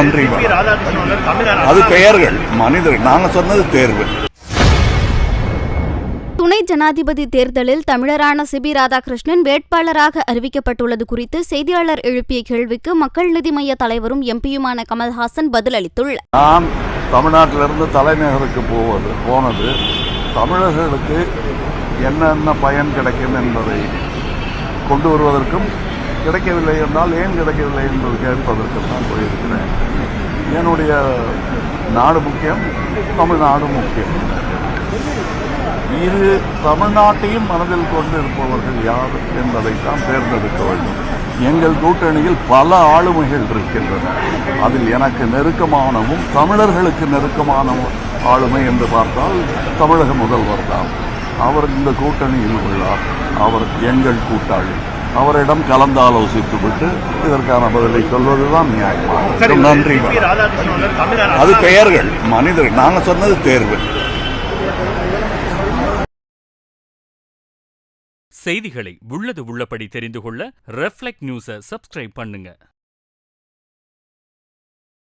நன்றி. அது பெயர்கள், மனிதர். நாங்க சொன்னது தேர்வு. துணை ஜனாதிபதி தேர்தலில் தமிழரான சிபி ராதாகிருஷ்ணன் வேட்பாளராக அறிவிக்கப்பட்டுள்ளது குறித்து செய்தியாளர் எழுப்பிய கேள்விக்கு மக்கள் நீதி மய்ய தலைவரும் எம்பியுமான கமல்ஹாசன் பதிலளித்துள்ளார். நான் தமிழ்நாட்டிலிருந்து தலைநகருக்கு போனது தமிழர்களுக்கு என்னென்ன பயன் கிடைக்கும் என்பதை கொண்டு வருவதற்கும், கிடைக்கவில்லை என்றால் ஏன் கிடைக்கவில்லை என்பது கேட்பதற்கும் நான் போயிருக்கிறேன். என்னுடைய நாடு முக்கியம், தமிழ்நாடு முக்கியம். இது தமிழ்நாட்டையும் மனதில் கொண்டு இருப்பவர்கள் யார் என்பதைத்தான் தேர்ந்தெடுக்க வேண்டும். எங்கள் கூட்டணியில் பல ஆளுமைகள் இருக்கின்றன. அதில் எனக்கு நெருக்கமானவும் தமிழர்களுக்கு நெருக்கமான ஆளுமை என்று பார்த்தால் தமிழக முதல்வர் தான். அவர் இந்த கூட்டணியில் உள்ளார். அவர் எங்கள் கூட்டாளி. அவரிடம் கலந்தாலோசித்துவிட்டு இதற்கான பதிலை சொல்வதுதான் நியாயமானது. நன்றி. அது பெயர்கள், மனிதர். நாங்க சொன்னது தேர்வு. செய்திகளை உள்ளது உள்ளபடி தெரிந்து கொள்ள ரெஃப்ளெக்ட் நியூஸை சப்ஸ்கிரைப் பண்ணுங்க.